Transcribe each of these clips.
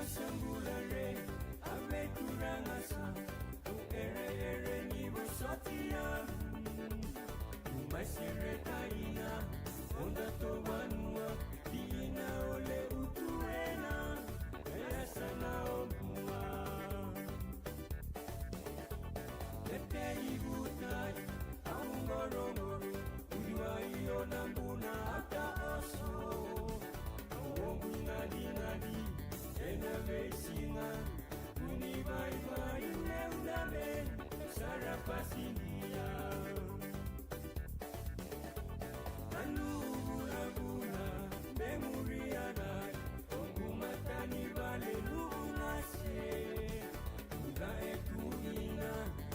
sambulare aveturangasa ere ni bosotia masiretaina onda tobanua dina ole utuena esana opua lete ibutai aungorongoro uiwaio nambuna ata oso nadi ena vesinga univai neudame sarapasinia anubula memuriana ongumatani vale lungase uga etuina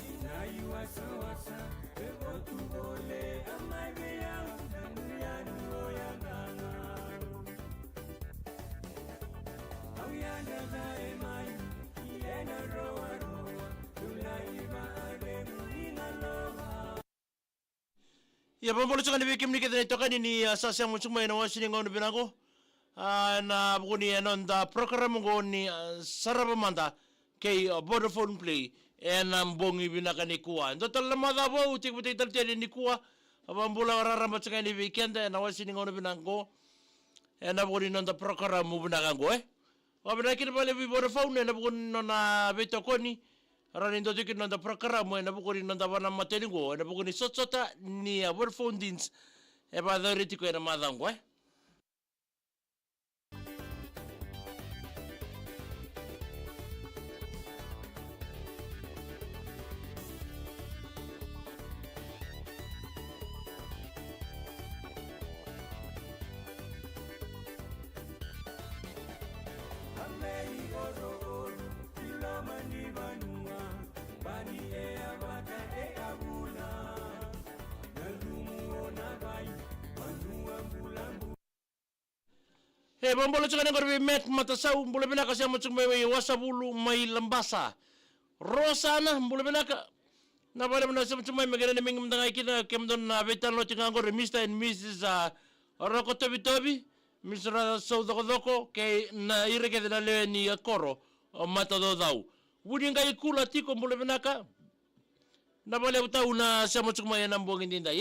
inaiwasawasa ekotubole amaibeya nanuyanu oyanganga Auyana zaemai Iena roa roa Tulaiba ademu inaloha Ya pambolo tsaka ni kim ni kita toka ni sasa mo tsumay na wasini ngono binako na bukuni anonda program ngoni sarabamanda kay Vodafone Play mbongi binaka ni kuwa total na madabo utik butik taltiyan ni kuwa pambolo raramba tsaka ni weekend na wasini ngono binako na bukuni nonda program mo binaka ngo Wabena kini pale Vodafone na bukuni nona betokoni Rani ndo tiki nonda program na bukuni nonda wana matelingo na bukuni sotsota ni Vodafone dins ba dori tiko na madango Bambolo tsaka ngor met matasau mbula binaka siya motsumay wasabulu may lambasa rosana mbula binaka na bala mo na siya motsumay magana na mingim dangay kina kemdon na betan lo tinga ngor Mr. and Mrs. Roko Tobi Tobi Mr. Saudoko kay na ireke na le ni koro matado daw wudi ngay kula tiko mbula binaka na bala utaw na siya motsumay na mbongin dinda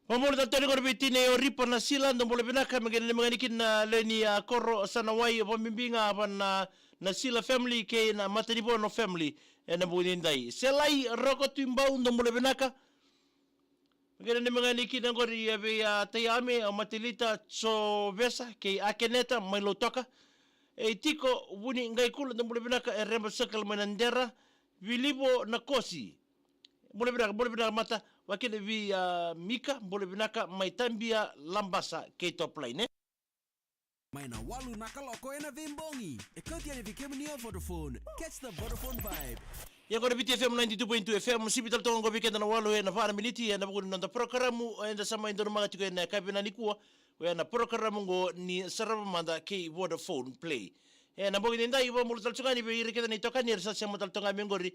Pamulu tatali ko bitine o ripo na sila ndo mula binaka maganikin na leni koro sanawai pamimbinga na sila family kay na matanibono family na buninday selai roko timbao ndo mula binaka maganikin na gori tayame matilita so vesa kay akeneta may lotoka tiko buni ngay kulo ndo mula binaka remba sakal manandera vilibo na kosi Boleh binaka mata wakil vi Mika boleh binaka may tambia lambasa kay top line May na walu nakaloko na vimbongi. Ikaw tiyan ifikim niya Vodafone. Catch the Vodafone vibe. Yang kau BTFM 92.2 FM musibi tal tongo weekend na walu na para miniti na buku nanda programu na sama indo mga tiko na kabina ni kuwa na programu ngo ni sarabamanda kay Vodafone Play. Na buku ninda ibo mulu tal tsukani be iriketa ni tokani sa siya tal tonga mengori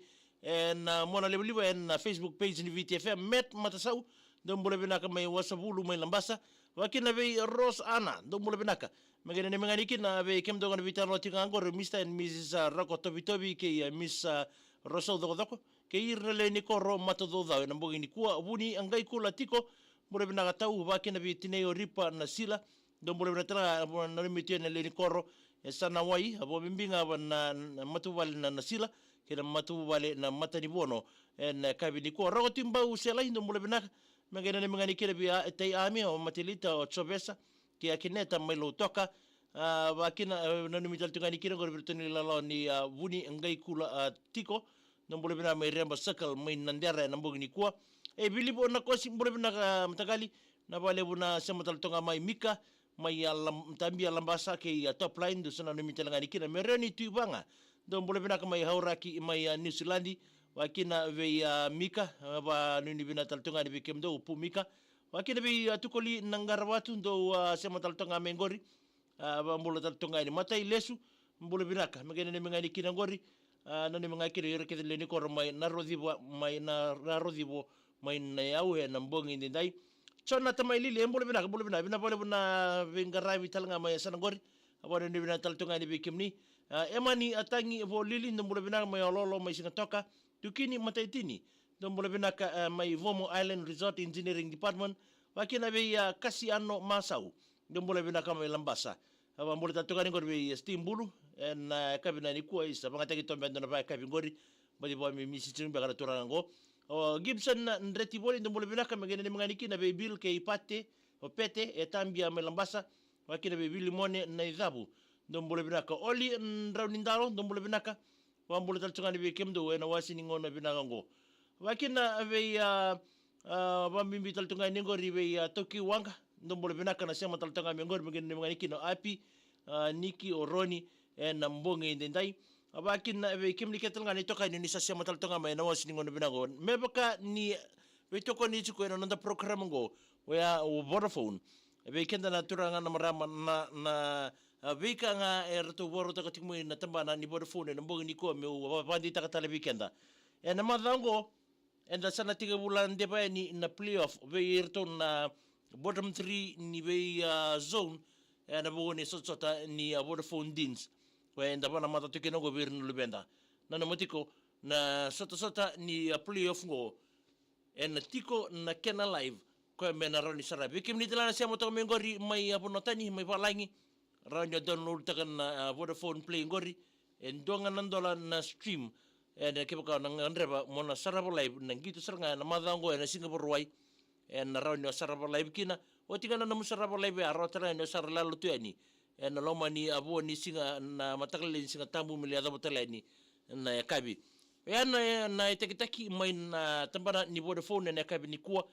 na mona libo na Facebook page ni VTFM met matasau dom boleh binaka may wasabulu may lambasa wakin na be Rose Ana dom boleh binaka magana ni manganikin na be kem dogan vitar lo tinga ngor Mr. and Mrs. Roko Tobi Tobi kay Miss Rosa doko kay irle ni koro matodo daw na bogi ni kuwa buni angay kula tiko boleh binaka tau wakin na be tineo ripa na sila dom boleh binaka na limitien na ni koro sana wai abo bimbinga na matubal na sila kina matubale na matanibono en kabini ko rago timba usela indo mule binaka magana ni mangani kila bia tay ami o matilita o chobesa ki akineta may lutoka wakina nanumital tungani kina gor birtoni lalo ni buni ngai kula tiko nambule binaka may remba sakal may nandera nambog ni kuwa bilibo na kosi mule binaka matagali na vale buna sema taltonga mai mika mai tambi alambasa ke top line do sana numi telanga nikina mereni tuibanga do mbole bina mai hauraki mai New Zealand wakina ve mika ba nuni bina taltonga ni bikem do upu mika wakina be tukoli nangarawatu do sema taltonga mengori ba mbole taltonga ni matai lesu mbole binaka megene ni mengani kina ngori na ni mengakire yore kedele ni kor mai narodhibo mai na yawe na mbongi ndai chona tamai lili mbole binaka bina pole buna vengarai vitalanga mai sanangori abone ni bina taltonga ni bikimni emani atangi vo lili mbole binaka mai ololo mai singatoka tukini mataitini mbole binaka mai Vomo Island Resort Engineering Department wakina be Kasiano Masau mbole binaka mai Lambasa mbole taltonga ni ngori be steam bulu na kabina ni kuwa isa pangata ki tombe ndo na ba kabi ngori badi bo mi misitin be kana torango Gibson ndreti boli ndo mbole binaka megene ni mnganiki na be bill ke ipate opete etambia melambasa wakina be bill mone na idhabu ndo mbole binaka oli ndraunindaro ndo mbole binaka wa mbole taltonga ni be kemdo na wasi ni ngono binaka ngo wakina be bambimbi taltonga ni ngori be toki wanga ndo mbole binaka na sema taltonga mi ngori megene ni mnganiki no api Niki Oroni na mbonge ndai abakin na be kimli ketel ngani toka ni sa sema taltonga mai na wasi ngono binago mebaka ni be toko ni chiko no nda program ngo wea Vodafone be kenda na turanga na marama na vika nga erto boro taka tikmu na tamba ni Vodafone na mbonge ni ko me pandi taka tale weekenda na madango enda sana tiga bulan de ba ni na playoff be erto na bottom 3 ni be zone na bone sota ni Vodafone Dins wenda bana mata tukino go birnu lubenda na motiko na sota ni playoff go en tiko na kena live ko mena roni sarabi kim ni tala sia moto mengori mai apunotani mai palangi ranyo download takan na Vodafone Play ngori en donga nandola na stream en ke baka na ngreba mona sarabo live nangitu seranga na madango en Singapore wai en ranyo sarabo live kina otingana na musarabo live arotara no sarala lutuani en loma ni abo ni singa na matakale singa tambu miliada botela ni na kabi na itakitaki mai na tambana ni Vodafone na kabi ni kuwa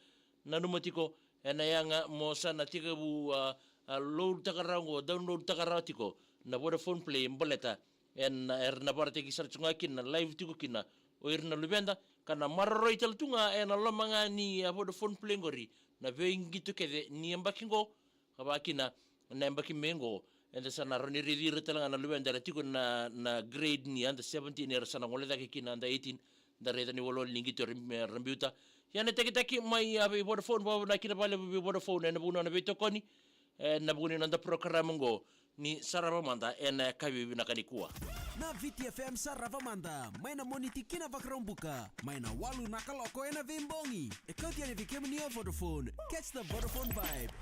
na numotiko na yanga mosa na tikabu load takarango download takaratiko na Vodafone Play mboleta en na parte ki sarchunga kin na live tiko kina o irna lubenda kana marro italtunga en lomanga ni Vodafone Play ngori na vengi tukede ni ambakingo kabakina na ambakimengo enda sana roni ridiri talanga na lubenda tiko na grade ni anda 17 era sana ngole dake kina anda 18 da reda ni wolol lingito rambiuta yana taki mai Vodafone ba na kina pale Vodafone na buna na betokoni na buni nanda program ngo ni Saravamanda en kabi na kanikuwa na VTFM Saravamanda mai na moniti kina bakrombuka mai na walu nakaloko ena vimbongi ekauti ane vikemu ni Vodafone catch the Vodafone vibe.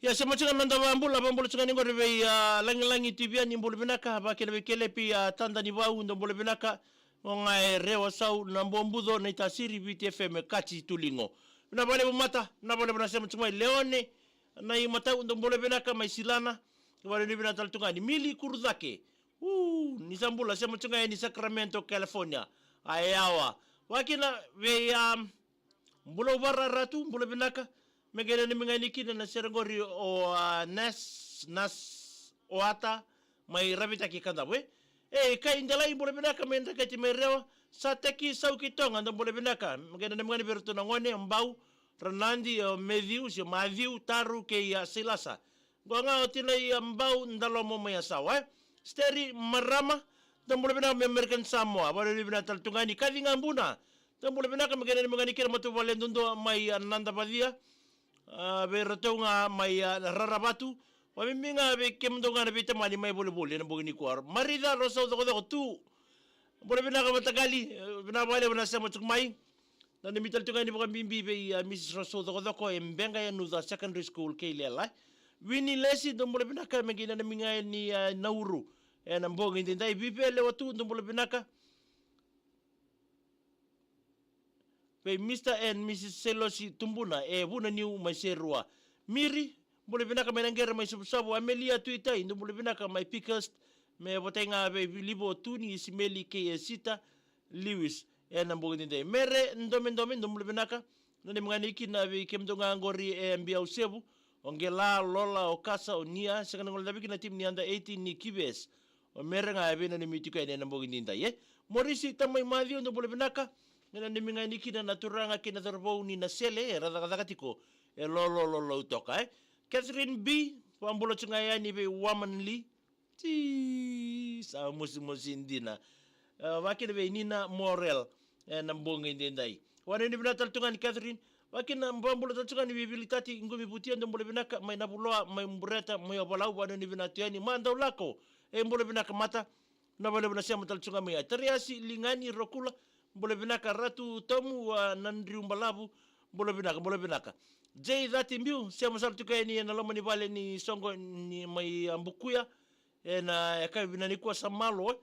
Ya sama cungan nanda bambul cungan ngor be langi tibia ni mbul binaka ba kele pi tanda ni bau ndo mbul binaka ngai rewa sau na mbombudo na itasiri VTFM kati tulingo na bale mata na bale bana sema cungai leone na i mata ndo mbul binaka mai silana wale ni bina taltunga ni mili kurudake ni sambula sema cungai ni Sacramento California ayawa wakina be mbulo barra ratu mbul binaka megene ni mingani kina na serengori o nas oata mai rabita ki kanda we kai indala imbole binaka menda kati merewa sateki sauki tonga ndole binaka megene ni mingani berto na ngone mbau Renandi Matthew taru ke ya silasa gonga otina ya mbau ndalo mo ya sawa steri marama ndole binaka American Samoa bale ni binaka tungani kadi ngambuna ndole binaka megene ni mingani kina matu vale ndundo mai nanda badia bertonga mai rarabatu waminga be kemdonga na bita mali mai bole na bogni kwar marida rosa do tu bole bina ka matagali bina bale bina sama tuk mai na ni mital tunga ni boga bimbi be Miss Rosa do ko embenga ya nuza secondary school ke lela wini lesi do bole bina ka megina na minga ni nauru na bogni ndai bipele watu do bole bina ka pe Mr. and Mrs. Selosi Tumbuna buna niu mai serua miri bole binaka menangera mai sabu Amelia tuitai ndo bole binaka mai Pickers me votenga be libo tuni simeli ke sita Lewis na mbogini dai mere ndome ndomule benaka nani mnganiki na be kemdonga ngori mbia usebu ongela lola okasa onia sekana ngol dabiki na tim ni anda 18 ni kibes o mere nga be nani mitika na mbogini dai morisi tamai madio ndomule benaka nani mnganiki na naturanga kina thorbo ni na sele radakatiko lolo utoka Catherine B pambulo chungayani be womanly ti sa musindina wakina be nina morel na mbonga ndendai wana ni bina taltunga ni Catherine wakina mbambulo taltunga ni bibilitati ngumi butia ndombole binaka mai nabuloa mai mbureta mai obalau wana ni bina tiani manda ulako mbole binaka mata na bale bina siamu taltunga mai teriasi lingani rokula mbole binaka ratu tomu nandri umbalabu mbole binaka Jay dhati mbiu siamu saltuka ni na loma ni bale ni songo ni mai ambukuya na yakabi binanikuwa samalo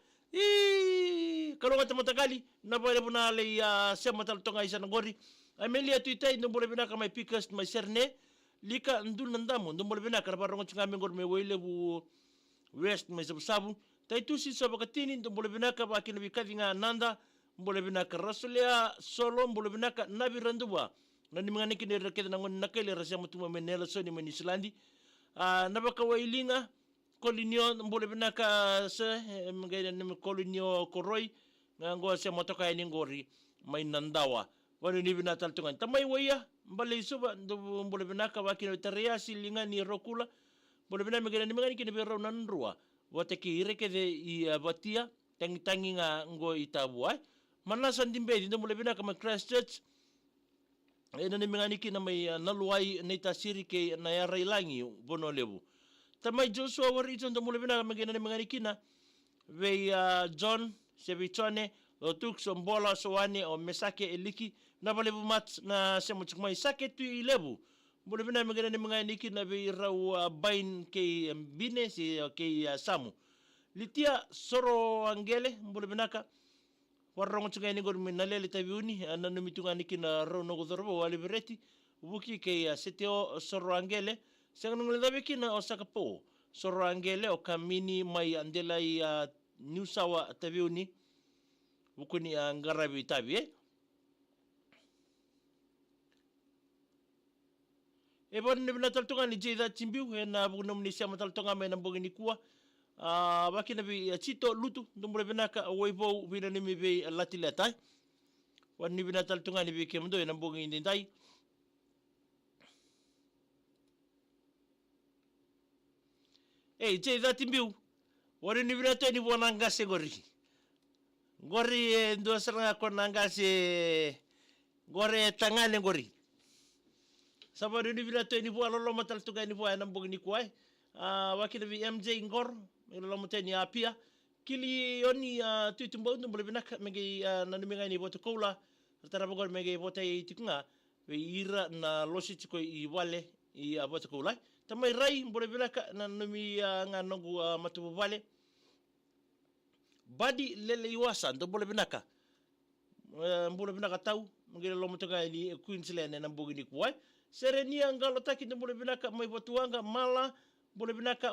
kalau kata matakali na bale buna le siamu taltunga isa ngori Amelia tuitai ndombole binaka mai pikas mai serne lika ndul nandamu ndombole binaka rabarongo chingame ngor me wele bu west mai sabu taitusi sabakatini ndombole binaka bakina bikadinga nanda mbole binaka rasulea solo mbole binaka nabi randuwa nani mnganiki ni raketa nangon nakele rasia mutuma menela soni mani Islandi nabaka wailinga kolinio mbole binaka se mga ni kolinio koroi ngango sia motoka ni ngori mai nandawa wanu ni binatal tungan tamai waya mbale suba mbole binaka wakino teriasi linga ni rokula mbole binaka mga ni mnganiki ni bero nanrua wateki irekede I batia tangi nga ngo itabuai manasan dimbe ndo mbole binaka ma Christchurch ni mnganiki na may naluai na itasiri ke na yarailangi bono lebu. Tamay Joshua warito ndo mula binaka magina ni mnganiki na ve John Sevichone o Tux Ombola Sowane o Mesake Eliki na balebu mat na semuchukmai sake tu ilebu. Mula binaka magina ni mnganiki na ve rau bain ke bine si ke Samu. Litia soro angele mula binaka warrongo tsunga ni gor minalele tabiuni ananu mitunga nikina rono godorbo wali bereti buki ke seteo sorangele sengnung ledabe kina osakapo sorangele o kamini mai andela I New Sawa tabiuni bukuni ngarabi tabi bon ne bina taltonga ni jeda timbiu na bunom ni sia mataltonga me na bogini kuwa bakina bi chito lutu ndumbule binaka waibo bina nimi be latileta wani bina taltunga ni bi kemdo na bongi ndai je dhati mbiu wani ni bina to ni bona ngase gori ndo saranga kona ngase gore tangane gori sababu ni bina to ni bo lolo mataltunga ni bo na bongi ni kwai wakina bi MJ ngor lo muteni apia kili oni tuitumbo ndumbule binaka megi nanu menga ni boto kola tara bogor megi boto itiknga we ira na losi tiko I wale I boto kola tamai rai mbule binaka nanu mi nganongu matubu wale badi lele iwasa ndumbule binaka mbule binaka tau megi lo mutoka ni Queensland na mbogini kuai serenia ngalo taki ndumbule binaka mai botuanga mala bole binaka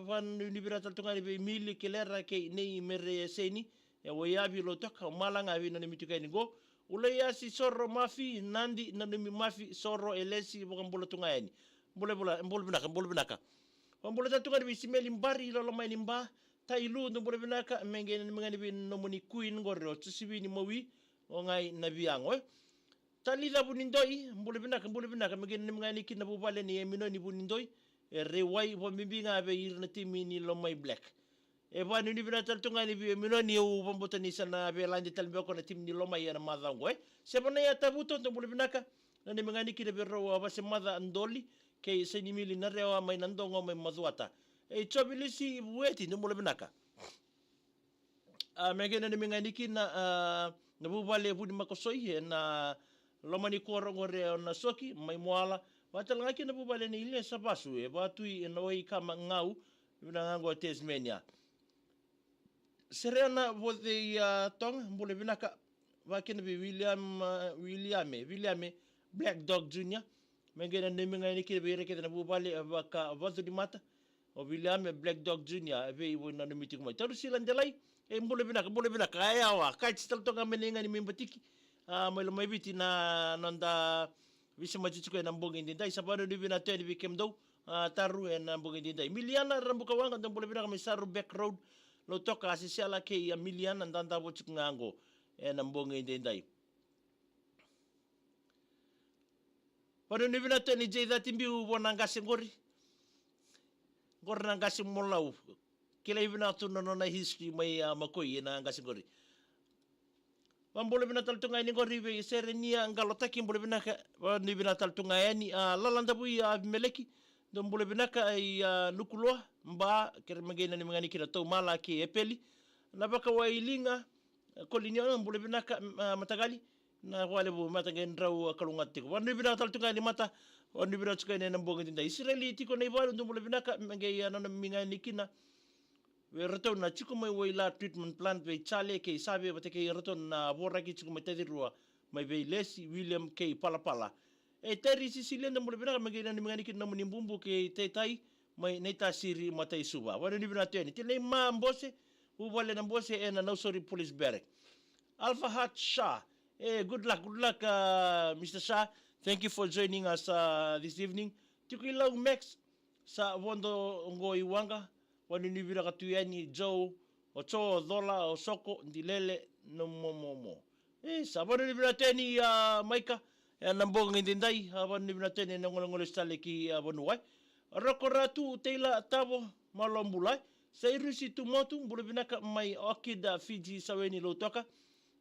van universitat tunga ni mili kelera ke nei mere seni ya wayabi lo toka malanga vi na mituka ni go ulaya si sorro mafi nandi na mi mafi sorro elesi bokam bolo tunga ni bole binaka bole tunga ni simeli mbari lo mai ni mba tailu ndo bole binaka mengene mengani bi no moni queen gorro tsibi ni mowi o ngai na biango talida bunindoi bole binaka mengene mengani kina bubale ni emino ni bunindoi rewai bo mimbinga be irna timini lo mai black vanu ni bina taltunga ni bi mino ni u bomboto ni sana be landi talbe ko na timni lo mai na madhango sebona ya tabuto ndo bule binaka nani mengani kide be ro ba se madha andoli ke se ni mili na rewa mai nandongo mai madhuata chobilisi weti ndo bule binaka mengene ni mengani kina na bubale budi makosoi na lo mani koro ngore na soki mai moala Watalanga kina bubale ni ile sabasu batui noi kama ngau binango Tasmania serena vode tong mbule binaka wakina bi William Black Dog Junior mengena neminga ni kina bi reketa na bubale baka vatu di mata o William Black Dog Jr. Ve wo na meeting mai. Taru sila ndelai mbole binaka ai awa kai tstal tonga meninga ni membatiki. Mai lo mai biti na nanda visi majichuko na mbongi ndai sabano ni bina teni bikem do taru na mbongi ndai. Miliana rambuka wanga mbole binaka misaru back road lo toka asisiala ke ya Miliana ndanda wo chikungango na mbongi ndai. Pano ni bina teni jei that imbi wona ngase ngori. Ngorna ngase molau. Kila ibina tu na history mai makoi na ngase ngori. Wambole bina taltunga ni ngori ve serenia ngalotaki mbole bina ka ni bina taltunga ni lalanda bui meleki don mbole bina ka ai nukulo mba kere magena ni mangani kira tau mala ki epeli na baka wailinga kolinyo mbole bina ka matagali na wale bu matagen rau kalungati ko ni bina taltunga ni mata ni bina tsuka ni nambonga tinda Israeli tiko nei baru mbole bina ka mangai na mingani kina we return na chiku mai waila treatment plant ve chale ke sabe bate ke return na bora ki chiku mai tedirua mai ve lesi William K Palapala e teri sisilian mo lebina mai na mangani kin na mbumbu ke tetai mai neta siri matai suba wani ni bina teni tele ma mbose u wale na mbose e na no sorry police barrack Alpha Hat Shah good luck Mr. Shah, thank you for joining us this evening tiku ilau Max sa wondo ngoi wanga wani ni vira katuiani Joe o cho dola o soko ndilele no momomo sabani ni vira teni Maika na mbonga ndindai wani ni vira teni na ngolongolo stale ki bonuai rokoratu teila tabo malombulai sairusi tumotu mbulubinaka mai okida Fiji saweni lo toka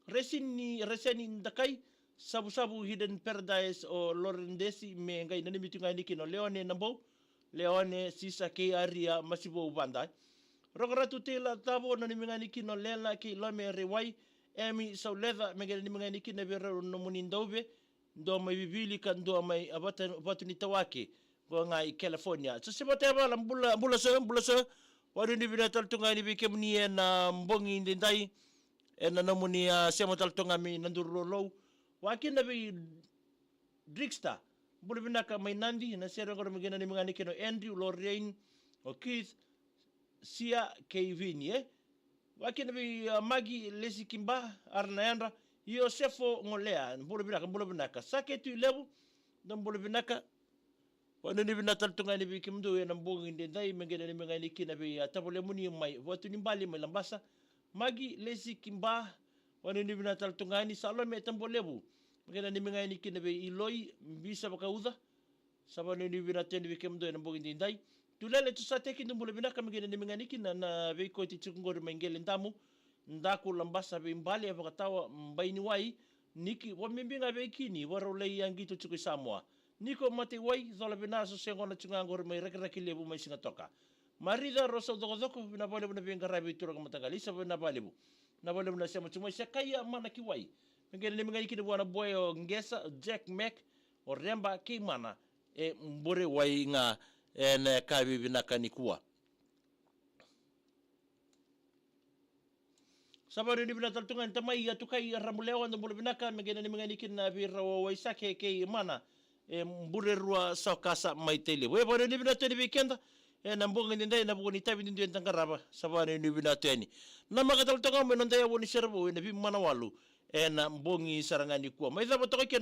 reseni ndakai sabu hidden paradise o lorendesi me ngai nani mitunga niki no leone nambo Leone sisa ke aria masibo bandai. Rokoratu tela tabo na ni mingani kino lela ki lome rewai emi so leather mengeni ni mingani kino bero no munindobe ndo mai bibili kan ndo mai abatu ni tawake go ngai California. So sebote bala mbula so wadu ni bina taltunga ni bike mni na mbongi ndai na namuni semo taltunga mi nanduro low wakin na bi Drigstar bule binaka mai nandi na sero ngoro mgena ni mngani keno Andrew Lorraine o Keith Sia Kevin wakina bi Magi Lesi Kimba Arnaandra Yosefo ngolea bule binaka sake tu lebu dan bule binaka wanu ni binata tunga ni bikimdo na mbongi ndai mngena ni mngani kina bi tabole muni mai watu ni mbali mai lambasa Magi Lesi Kimba wanu ni binata tunga ni Salome tambolebu mgena ni mga ni kinabe iloi bisa bakauda sabano ni bina teni bikemdo na mbongi ndai tulele tusateki ndumbule binaka mgena ni mga ni kina na veiko tichungori mengele ndamu ndaku lambasa be mbali abakatawa mbaini wai niki wamimbinga bekini warolei yangito chuku Samoa niko mate wai zola binaso sengona chungangor mai rekraki lebu mai singatoka marida rosa dogodoko bina bale bina bengarabi turo kamatagali sabana balebu na bale bina sema chumai sakaya mana kiwai ngene ni mngani kini wana boy o ngesa Jack Mac o remba kimana mbore wai nga na kabi binaka nikua sabari ni binata tunga tamai atukai ramulewa ndo mbole binaka ngene ni mngani kini na bira wai sake ke mana mbure rua sokasa maitele we bore ni binata ni weekenda na mbonga ndai na bugoni tabi ndio ntangaraba sabari ni binata ni na makatal tunga menonda ya woni serbo na bi mana walu na mbongi sarangani kuwa maitha botoke